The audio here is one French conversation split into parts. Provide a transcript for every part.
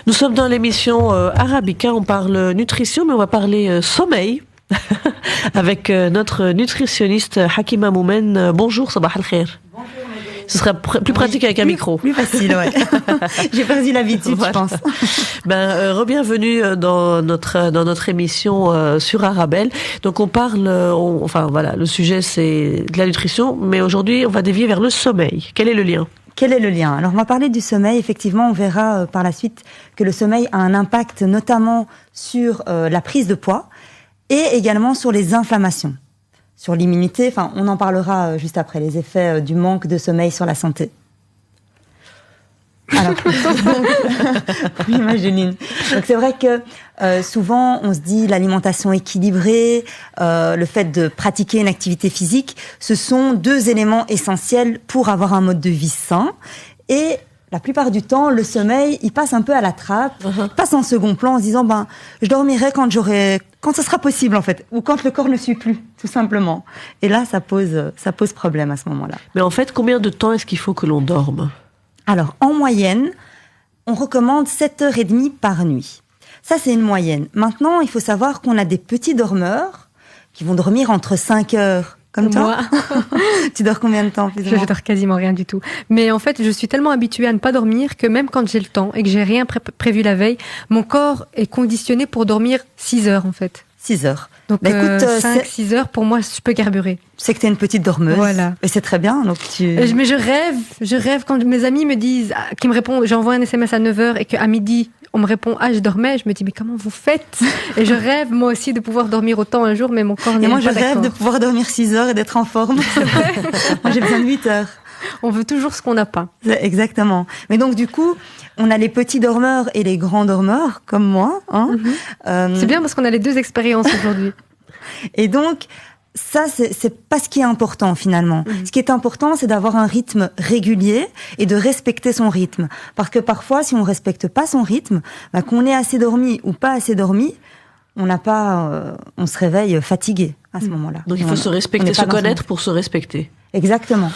Nous sommes dans l'émission Arabica, on parle nutrition, mais on va parler sommeil avec notre nutritionniste Hakima Moumen. Bonjour, sabah al-khair. Ce sera plus pratique avec un micro. Plus facile, ouais. J'ai perdu l'habitude, voilà. Je pense. Re-bienvenue dans notre émission sur Arabelle. Donc on parle, le sujet c'est de la nutrition, mais aujourd'hui on va dévier vers le sommeil. Quel est le lien ? Quel est le lien ? Alors on va parler du sommeil. Effectivement, on verra par la suite que le sommeil a un impact notamment sur la prise de poids et également sur les inflammations, sur l'immunité. Enfin, on en parlera juste après, les effets du manque de sommeil sur la santé. Alors, imaginez. Donc c'est vrai que souvent on se dit l'alimentation équilibrée, le fait de pratiquer une activité physique, ce sont deux éléments essentiels pour avoir un mode de vie sain. Et la plupart du temps, le sommeil, il passe un peu à la trappe, passe en second plan en se disant je dormirai quand ça sera possible en fait, ou quand le corps ne suit plus, tout simplement. Et là, ça pose problème à ce moment-là. Mais en fait, combien de temps est-ce qu'il faut que l'on dorme ? Alors, en moyenne, on recommande 7h30 par nuit. Ça, c'est une moyenne. Maintenant, il faut savoir qu'on a des petits dormeurs qui vont dormir entre 5 heures. Comme toi. Tu dors combien de temps, plus ou moins ? Je dors quasiment rien du tout. Mais en fait, je suis tellement habituée à ne pas dormir que même quand j'ai le temps et que j'ai rien prévu la veille, mon corps est conditionné pour dormir 6 heures, en fait. 6 heures. Donc, 5-6 heures, pour moi, je peux carburer. C'est que t'es une petite dormeuse. Voilà. Et c'est très bien. Donc Mais je rêve quand mes amis me disent, qui me répondent, j'envoie un SMS à 9h et qu'à midi, on me répond, je dormais. Je me dis, mais comment vous faites ? Et je rêve, moi aussi, de pouvoir dormir autant un jour, mais mon corps n'est pas d'accord. Et moi, je rêve de pouvoir dormir 6 heures et d'être en forme. Moi, j'ai besoin de 8 heures. On veut toujours ce qu'on n'a pas. Exactement. Mais donc, du coup, on a les petits dormeurs et les grands dormeurs, comme moi. C'est bien parce qu'on a les deux expériences aujourd'hui. Et donc, ça, c'est pas ce qui est important, finalement. Ce qui est important, c'est d'avoir un rythme régulier et de respecter son rythme. Parce que parfois, si on respecte pas son rythme, qu'on ait assez dormi ou pas assez dormi, on se réveille fatigué à ce moment-là. Donc, il faut se respecter, se connaître pour se respecter. Exactement.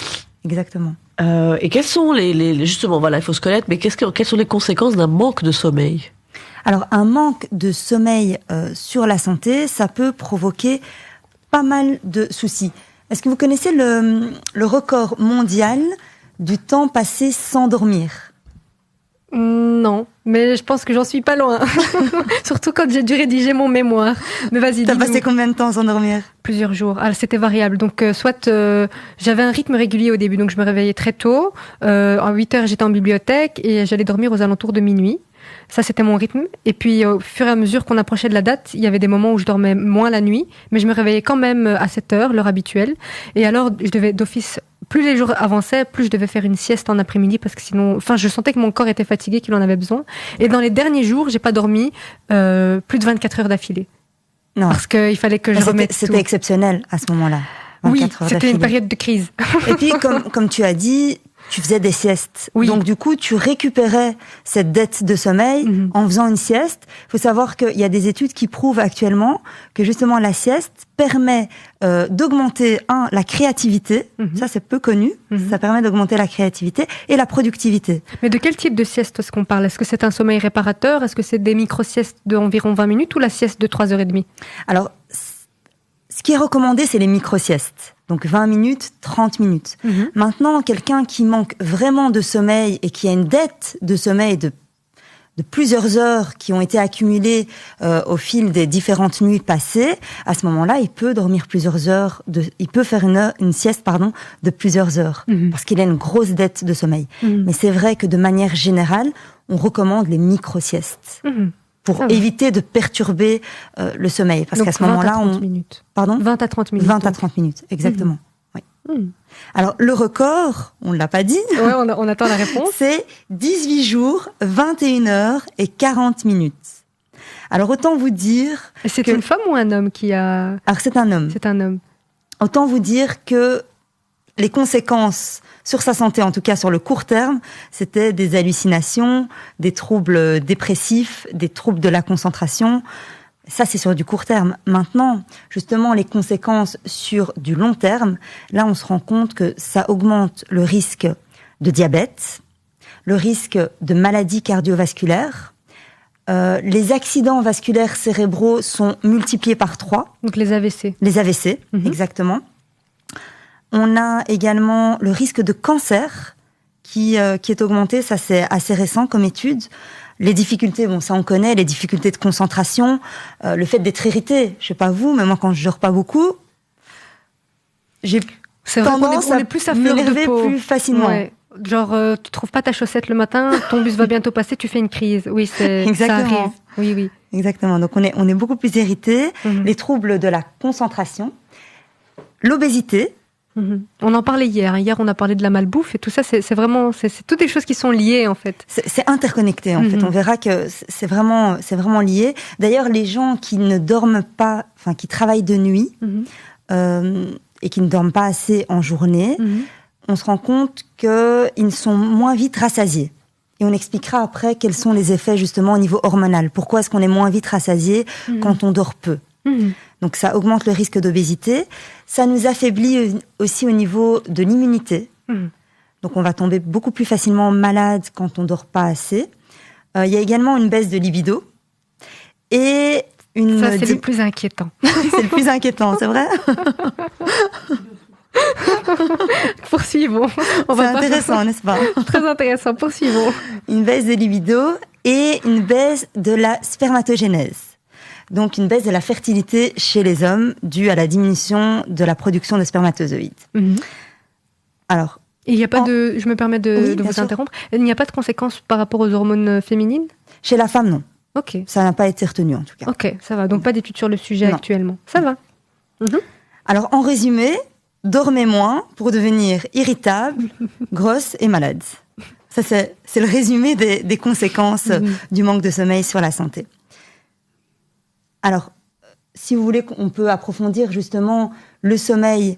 Et quels sont justement, voilà, il faut se connaître, mais quelles sont les conséquences d'un manque de sommeil ? Alors, un manque de sommeil sur la santé, ça peut provoquer pas mal de soucis. Est-ce que vous connaissez le record mondial du temps passé sans dormir ? Non, mais je pense que j'en suis pas loin. Surtout quand j'ai dû rédiger mon mémoire. Mais vas-y, T'as passé combien de temps sans dormir ? Plusieurs jours. Alors, c'était variable. Donc, j'avais un rythme régulier au début. Donc, je me réveillais très tôt. En 8h, j'étais en bibliothèque et j'allais dormir aux alentours de minuit. Ça, c'était mon rythme. Et puis, au fur et à mesure qu'on approchait de la date, il y avait des moments où je dormais moins la nuit, mais je me réveillais quand même à 7h, l'heure habituelle. Et alors, je devais d'office, plus les jours avançaient, plus je devais faire une sieste en après-midi parce que sinon, je sentais que mon corps était fatigué, qu'il en avait besoin. Et dans les derniers jours, j'ai pas dormi plus de 24 heures d'affilée. Non. Parce qu'il fallait que je remette tout. C'était exceptionnel à ce moment-là. Oui, c'était une période de crise. Et puis, comme tu as dit, tu faisais des siestes. Oui. Donc, du coup, tu récupérais cette dette de sommeil en faisant une sieste. Il faut savoir qu'il y a des études qui prouvent actuellement que justement la sieste permet d'augmenter, la créativité. Ça, c'est peu connu. Ça permet d'augmenter la créativité et la productivité. Mais de quel type de sieste est-ce qu'on parle ? Est-ce que c'est un sommeil réparateur ? Est-ce que c'est des micro-siestes d'environ 20 minutes ou la sieste de 3h30 ? Alors, ce qui est recommandé, c'est les micro-siestes. Donc 20 minutes, 30 minutes. Maintenant, quelqu'un qui manque vraiment de sommeil et qui a une dette de sommeil de plusieurs heures qui ont été accumulées au fil des différentes nuits passées, à ce moment-là, il peut dormir plusieurs heures, il peut faire une sieste, de plusieurs heures, parce qu'il a une grosse dette de sommeil. Mais c'est vrai que de manière générale, on recommande les micro-siestes. Pour éviter de perturber le sommeil. Parce qu'à ce moment-là, 30 minutes. Pardon ? 20 à 30 minutes. 20 à 30 minutes, exactement. Oui. Alors, le record, on ne l'a pas dit. Ouais, on attend la réponse. C'est 18 jours, 21 heures et 40 minutes. Alors, autant vous dire... C'est une femme ou un homme qui a... Alors, c'est un homme. C'est un homme. Autant vous dire que les conséquences sur sa santé, en tout cas sur le court terme, c'était des hallucinations, des troubles dépressifs, des troubles de la concentration. Ça, c'est sur du court terme. Maintenant, justement, les conséquences sur du long terme, là, on se rend compte que ça augmente le risque de diabète, le risque de maladies cardiovasculaires, Les accidents vasculaires cérébraux sont multipliés par 3. Donc les AVC. Les AVC, exactement. On a également le risque de cancer qui est augmenté. Ça, c'est assez récent comme étude. Les difficultés, bon, ça on connaît, les difficultés de concentration, le fait d'être irrité. Je sais pas vous, mais moi quand je dors pas beaucoup, j'ai tendance à plus à fleur de m'énerver peau. plus facilement. Ouais. Genre, tu trouves pas ta chaussette le matin, ton bus va bientôt passer, tu fais une crise. Oui, ça arrive. Oui, oui. Exactement. Donc on est beaucoup plus irrité. Les troubles de la concentration, l'obésité. On en parlait hier. Hier, on a parlé de la malbouffe et tout ça. C'est vraiment, c'est toutes des choses qui sont liées en fait. C'est interconnecté en fait. On verra que c'est vraiment lié. D'ailleurs, les gens qui ne dorment pas, enfin qui travaillent de nuit et qui ne dorment pas assez en journée, on se rend compte qu'ils sont moins vite rassasiés. Et on expliquera après quels sont les effets justement au niveau hormonal. Pourquoi est-ce qu'on est moins vite rassasié quand on dort peu? Donc ça augmente le risque d'obésité. Ça nous affaiblit aussi au niveau de l'immunité. Donc on va tomber beaucoup plus facilement malade quand on dort pas assez. Il y a également une baisse de libido. Et ça, c'est le plus inquiétant. C'est le plus inquiétant, c'est vrai? Poursuivons. C'est intéressant, n'est-ce pas? Très intéressant, poursuivons. Une baisse de libido et une baisse de la spermatogénèse. Donc une baisse de la fertilité chez les hommes due à la diminution de la production de spermatozoïdes. Alors, il n'y a pas je me permets de vous interrompre. Il n'y a pas de conséquences par rapport aux hormones féminines? Chez la femme, non. Ok. Ça n'a pas été retenu en tout cas. Ok, ça va. Donc pas d'études sur le sujet actuellement. Ça va. Alors en résumé, dormez moins pour devenir irritable, grosse et malade. Ça c'est le résumé des conséquences du manque de sommeil sur la santé. Alors, si vous voulez, on peut approfondir justement le sommeil,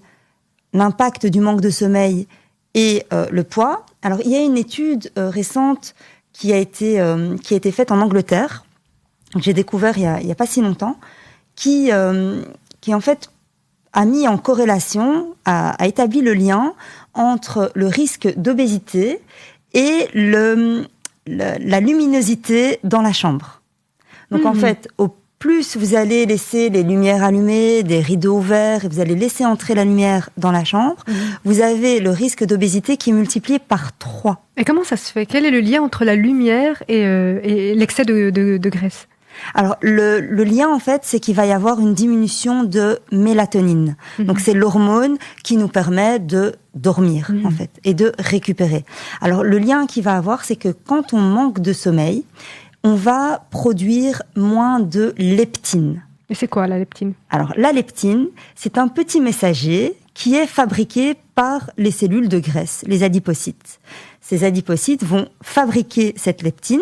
l'impact du manque de sommeil et le poids. Alors, il y a une étude récente qui a été faite en Angleterre, que j'ai découvert il y a pas si longtemps, qui en fait a mis en corrélation, a établi le lien entre le risque d'obésité et la luminosité dans la chambre. Donc en fait, au plus vous allez laisser les lumières allumées, des rideaux ouverts, et vous allez laisser entrer la lumière dans la chambre, vous avez le risque d'obésité qui est multiplié par 3. Et comment ça se fait? Quel est le lien entre la lumière et l'excès de graisse? Alors, le lien, en fait, c'est qu'il va y avoir une diminution de mélatonine. Donc, c'est l'hormone qui nous permet de dormir, en fait, et de récupérer. Alors, le lien qu'il va avoir, c'est que quand on manque de sommeil, on va produire moins de leptine. Et c'est quoi la leptine? Alors, la leptine, c'est un petit messager qui est fabriqué par les cellules de graisse, les adipocytes. Ces adipocytes vont fabriquer cette leptine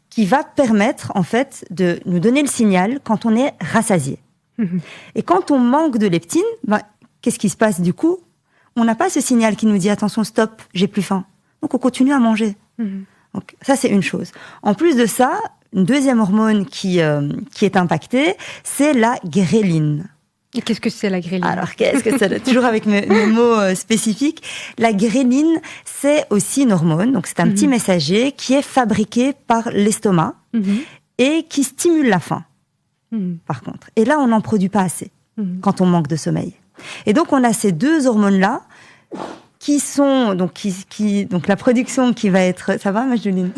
qui va permettre, en fait, de nous donner le signal quand on est rassasié. Et quand on manque de leptine, qu'est-ce qui se passe du coup? On n'a pas ce signal qui nous dit « Attention, stop, j'ai plus faim ». Donc, on continue à manger. Donc, ça, c'est une chose. En plus de ça, une deuxième hormone qui est impactée, c'est la gréline. Et qu'est-ce que c'est la gréline? Alors, qu'est-ce que c'est? Toujours avec mes mots spécifiques. La gréline, c'est aussi une hormone. Donc, c'est un petit messager qui est fabriqué par l'estomac et qui stimule la faim, par contre. Et là, on n'en produit pas assez quand on manque de sommeil. Et donc, on a ces deux hormones-là qui sont donc la production qui va être. Ça va, Majduline?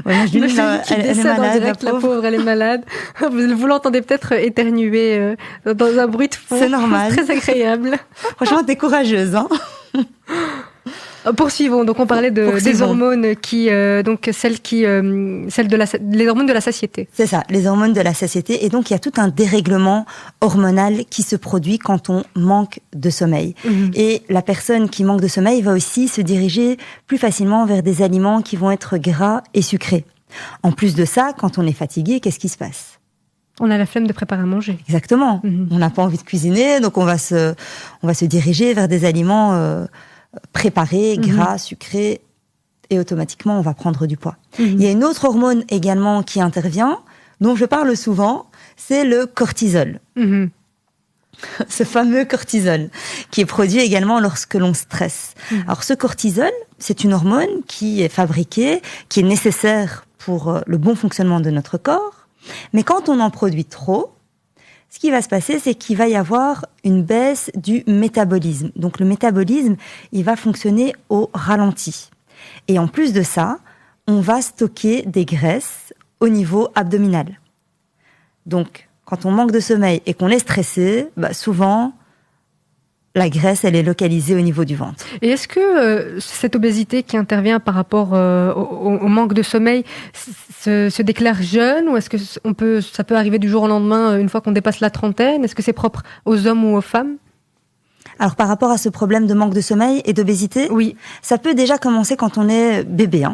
Ouais, Majduline, elle est malade, la pauvre, elle est malade. Vous l'entendez peut-être éternuer dans un bruit de fond. C'est normal. Très agréable. Franchement, t'es courageuse, hein. Poursuivons. Donc, on parlait des hormones qui, les hormones de la satiété. C'est ça, les hormones de la satiété. Et donc, il y a tout un dérèglement hormonal qui se produit quand on manque de sommeil. Et la personne qui manque de sommeil va aussi se diriger plus facilement vers des aliments qui vont être gras et sucrés. En plus de ça, quand on est fatigué, qu'est-ce qui se passe? On a la flemme de préparer à manger. Exactement. On n'a pas envie de cuisiner, donc on va se diriger vers des aliments préparés, gras, sucrés, et automatiquement on va prendre du poids. Il y a une autre hormone également qui intervient, dont je parle souvent, c'est le cortisol. Ce fameux cortisol, qui est produit également lorsque l'on stresse. Alors ce cortisol, c'est une hormone qui est fabriquée, qui est nécessaire pour le bon fonctionnement de notre corps. Mais quand on en produit trop, ce qui va se passer, c'est qu'il va y avoir une baisse du métabolisme. Donc le métabolisme, il va fonctionner au ralenti. Et en plus de ça, on va stocker des graisses au niveau abdominal. Donc, quand on manque de sommeil et qu'on est stressé, souvent, la graisse, elle est localisée au niveau du ventre. Et est-ce que cette obésité qui intervient par rapport au manque de sommeil se déclare jeune, ou est-ce que ça peut arriver du jour au lendemain une fois qu'on dépasse la trentaine? Est-ce que c'est propre aux hommes ou aux femmes? Alors, par rapport à ce problème de manque de sommeil et d'obésité, oui, ça peut déjà commencer quand on est bébé.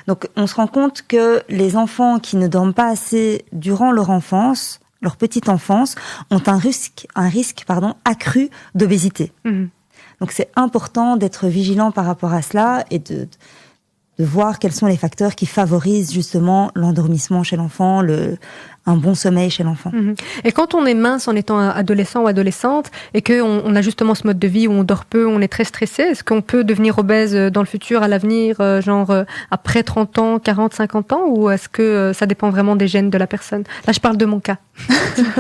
Donc, on se rend compte que les enfants qui ne dorment pas assez durant leur enfance, leur petite enfance, ont un risque accru d'obésité. Donc, c'est important d'être vigilant par rapport à cela et de voir quels sont les facteurs qui favorisent justement l'endormissement chez l'enfant, un bon sommeil chez l'enfant. Et quand on est mince en étant adolescent ou adolescente et qu'on a justement ce mode de vie où on dort peu, on est très stressé, est-ce qu'on peut devenir obèse dans le futur, à l'avenir, après 30 ans, 40, 50 ans, ou est-ce que ça dépend vraiment des gènes de la personne? Là, je parle de mon cas.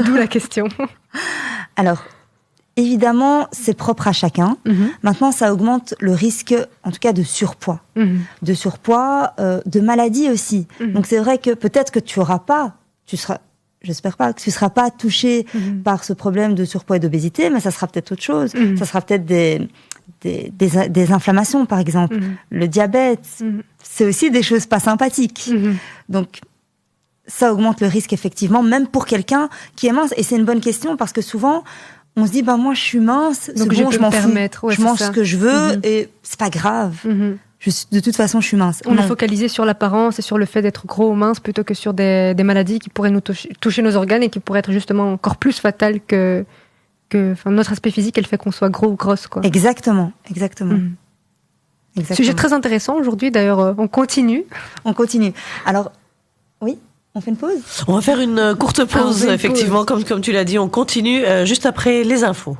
D'où la question. Alors, évidemment, c'est propre à chacun. Maintenant, ça augmente le risque, en tout cas, de surpoids. De surpoids, de maladie aussi. Donc, c'est vrai que peut-être que j'espère pas que tu seras pas touché par ce problème de surpoids et d'obésité, mais ça sera peut-être autre chose. Ça sera peut-être des inflammations, par exemple. Le diabète, c'est aussi des choses pas sympathiques. Donc, ça augmente le risque, effectivement, même pour quelqu'un qui est mince. Et c'est une bonne question, parce que souvent, on se dit, moi, je suis mince, donc je m'en fous. Ouais, je mange ce que je veux et c'est pas grave. De toute façon, je suis mince. On est focalisé sur l'apparence et sur le fait d'être gros ou mince plutôt que sur des maladies qui pourraient nous toucher nos organes et qui pourraient être justement encore plus fatales que notre aspect physique, elle fait qu'on soit gros ou grosse, quoi. Exactement. Sujet très intéressant aujourd'hui, d'ailleurs, on continue. Alors, oui? On fait une pause? On va faire une courte pause, effectivement, comme tu l'as dit, on continue juste après les infos.